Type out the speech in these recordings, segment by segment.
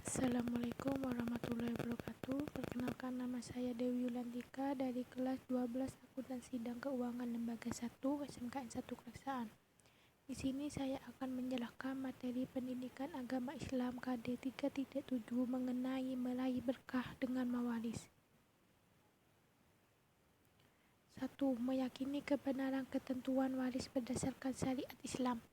Assalamualaikum warahmatullahi wabarakatuh. Perkenalkan, nama saya Dewi Yulantika dari kelas 12 Akuntansi dan Keuangan Lembaga 1 SMKN 1 Keraksaan. Di sini saya akan menjelaskan materi pendidikan agama Islam KD 3.7 mengenai meraih berkah dengan mawaris. 1. Meyakini kebenaran ketentuan waris berdasarkan syariat Islam.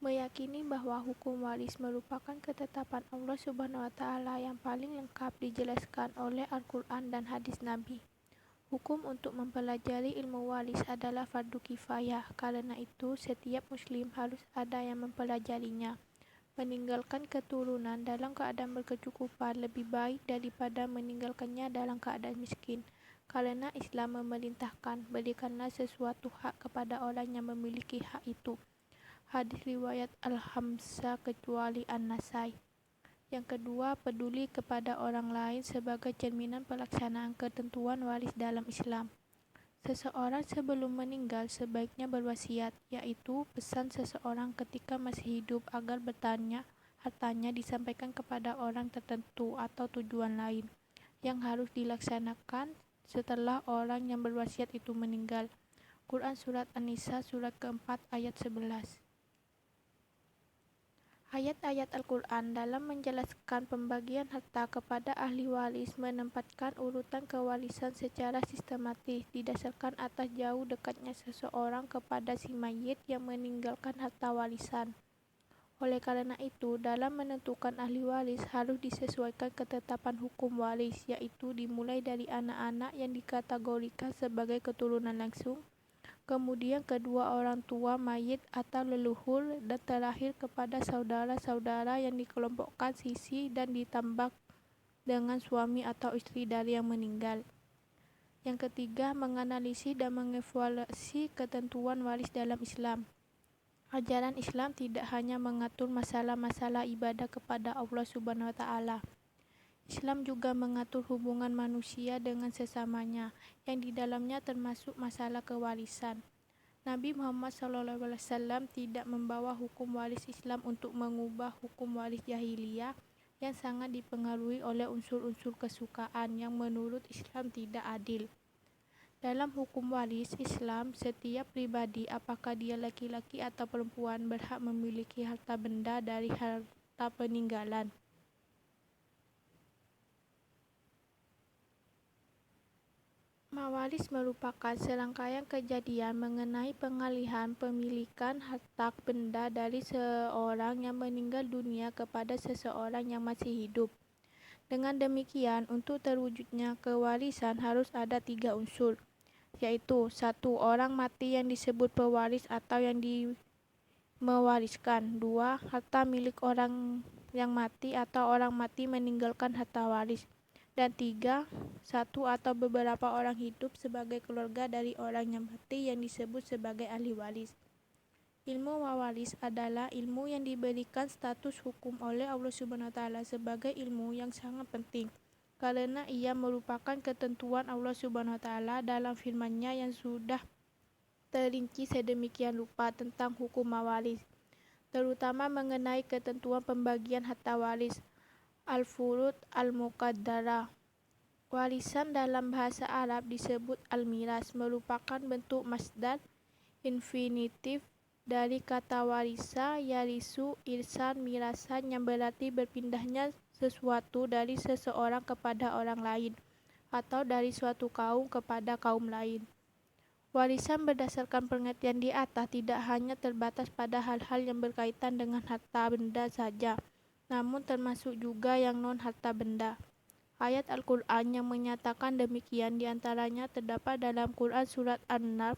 Meyakini bahwa hukum waris merupakan ketetapan Allah Subhanahu wa Ta'ala yang paling lengkap dijelaskan oleh Al-Quran dan hadis Nabi. Hukum untuk mempelajari ilmu waris adalah fardu kifayah, karena itu setiap muslim harus ada yang mempelajarinya. Meninggalkan keturunan dalam keadaan berkecukupan lebih baik daripada meninggalkannya dalam keadaan miskin. Karena Islam memerintahkan, berikanlah sesuatu hak kepada orang yang memiliki hak itu. Hadis riwayat Al-Hamsah kecuali An-Nasai. Yang kedua, peduli kepada orang lain sebagai cerminan pelaksanaan ketentuan waris dalam Islam. Seseorang sebelum meninggal sebaiknya berwasiat, yaitu pesan seseorang ketika masih hidup agar hartanya disampaikan kepada orang tertentu atau tujuan lain yang harus dilaksanakan setelah orang yang berwasiat itu meninggal. Quran Surat An-Nisa surat keempat ayat 11. Ayat-ayat Al-Quran dalam menjelaskan pembagian harta kepada ahli waris menempatkan urutan kewarisan secara sistematis didasarkan atas jauh dekatnya seseorang kepada si mayit yang meninggalkan harta warisan. Oleh karena itu, dalam menentukan ahli waris harus disesuaikan ketetapan hukum waris, yaitu dimulai dari anak-anak yang dikategorikan sebagai keturunan langsung, kemudian kedua orang tua mayit atau leluhur, dan terakhir kepada saudara-saudara yang dikelompokkan sisi dan ditambah dengan suami atau istri dari yang meninggal. Yang ketiga, menganalisis dan mengevaluasi ketentuan waris dalam Islam. Ajaran Islam tidak hanya mengatur masalah-masalah ibadah kepada Allah Subhanahu wa Ta'ala. Islam juga mengatur hubungan manusia dengan sesamanya, yang di dalamnya termasuk masalah kewarisan. Nabi Muhammad SAW tidak membawa hukum waris Islam untuk mengubah hukum waris jahiliyah yang sangat dipengaruhi oleh unsur-unsur kesukaan yang menurut Islam tidak adil. Dalam hukum waris Islam, setiap pribadi, apakah dia laki-laki atau perempuan, berhak memiliki harta benda dari harta peninggalan. Mawaris merupakan serangkaian kejadian mengenai pengalihan pemilikan harta benda dari seorang yang meninggal dunia kepada seseorang yang masih hidup. Dengan demikian, untuk terwujudnya kewarisan harus ada 3 unsur, yaitu 1. Orang mati yang disebut pewaris atau yang mewariskan. 2. Harta milik orang yang mati atau orang mati meninggalkan harta waris. Dan 3. Satu atau beberapa orang hidup sebagai keluarga dari orang yang mati yang disebut sebagai ahli waris. Ilmu mawaris adalah ilmu yang diberikan status hukum oleh Allah Subhanahu wa Ta'ala sebagai ilmu yang sangat penting, karena ia merupakan ketentuan Allah Subhanahu wa Ta'ala dalam firman-Nya yang sudah terinci sedemikian rupa tentang hukum mawaris, terutama mengenai ketentuan pembagian harta waris. Al-Furud Al-Muqaddarah. Warisan dalam bahasa Arab disebut al-miras, merupakan bentuk masdar infinitif dari kata warisa, yarisu, irsan, mirasan, yang berarti berpindahnya sesuatu dari seseorang kepada orang lain, atau dari suatu kaum kepada kaum lain. Warisan berdasarkan pengertian di atas tidak hanya terbatas pada hal-hal yang berkaitan dengan harta benda saja, namun termasuk juga yang non-harta benda. Ayat Al-Quran yang menyatakan demikian diantaranya terdapat dalam Quran Surat An-Naml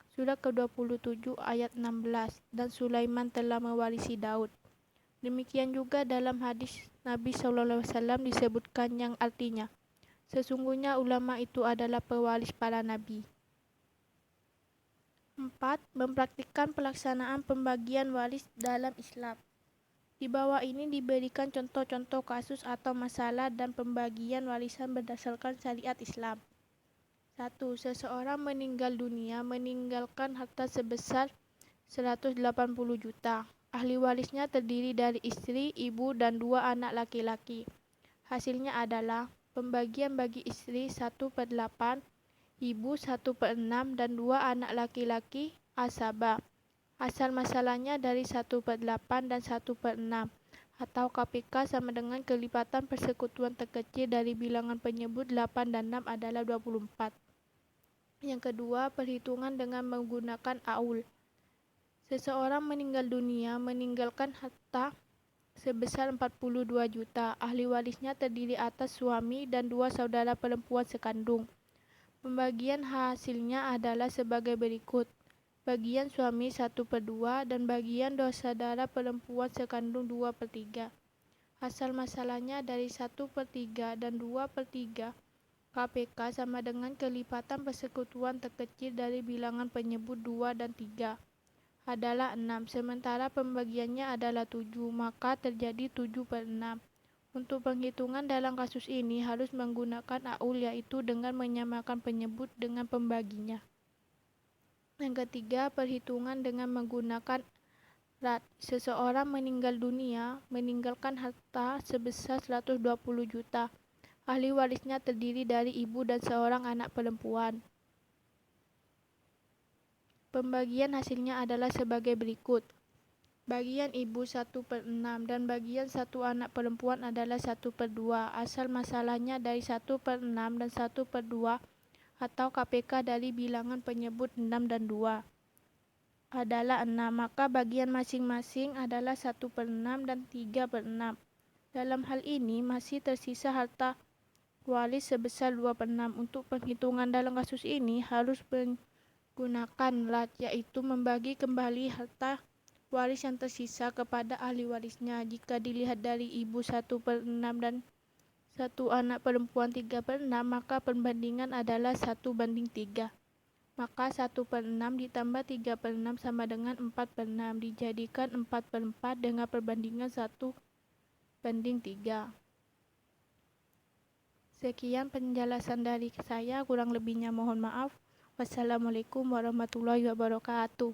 surat ke-27 ayat 16, dan Sulaiman telah mewarisi Daud. Demikian juga dalam hadis Nabi SAW disebutkan yang artinya, sesungguhnya ulama itu adalah pewaris para nabi. 4. Mempraktikkan pelaksanaan pembagian waris dalam Islam. Di bawah ini diberikan contoh-contoh kasus atau masalah dan pembagian warisan berdasarkan syariat Islam. 1. Seseorang meninggal dunia meninggalkan harta sebesar 180 juta. Ahli warisnya terdiri dari istri, ibu, dan 2 anak laki-laki. Hasilnya adalah pembagian bagi istri 1/8, ibu 1/6, dan 2 anak laki-laki asaba. Asal masalahnya dari 1/8 dan 1/6, atau KPK sama dengan kelipatan persekutuan terkecil dari bilangan penyebut 8 dan 6 adalah 24. Yang kedua, perhitungan dengan menggunakan aul. Seseorang meninggal dunia meninggalkan harta sebesar 42 juta. Ahli warisnya terdiri atas suami dan 2 saudara perempuan sekandung. Pembagian hasilnya adalah sebagai berikut. Bagian suami 1/2 dan bagian 2 saudara perempuan sekandung 2/3. Asal masalahnya dari 1/3 dan 2/3. KPK sama dengan kelipatan persekutuan terkecil dari bilangan penyebut 2 dan 3 adalah 6, sementara pembagiannya adalah 7, maka terjadi 7/6. Untuk penghitungan dalam kasus ini harus menggunakan aul, yaitu dengan menyamakan penyebut dengan pembaginya. Yang ketiga, perhitungan dengan menggunakan rat. Seseorang meninggal dunia meninggalkan harta sebesar 120 juta. Ahli warisnya terdiri dari ibu dan seorang anak perempuan. Pembagian hasilnya adalah sebagai berikut. Bagian ibu 1/6 dan bagian 1 anak perempuan adalah 1/2. Asal masalahnya dari 1/6 dan 1/2 atau KPK dari bilangan penyebut 6 dan 2 adalah 6, maka bagian masing-masing adalah 1/6 dan 3/6. Dalam hal ini masih tersisa harta waris sebesar 2/6. Untuk penghitungan dalam kasus ini harus menggunakan lat, yaitu membagi kembali harta waris yang tersisa kepada ahli warisnya. Jika dilihat dari ibu 1/6 dan 1 anak perempuan 3/6, maka perbandingan adalah 1/3. Maka 1/6 ditambah 3/6 sama dengan 4/6. Dijadikan 4/4 dengan perbandingan 1/3. Sekian penjelasan dari saya, kurang lebihnya mohon maaf. Wassalamualaikum warahmatullahi wabarakatuh.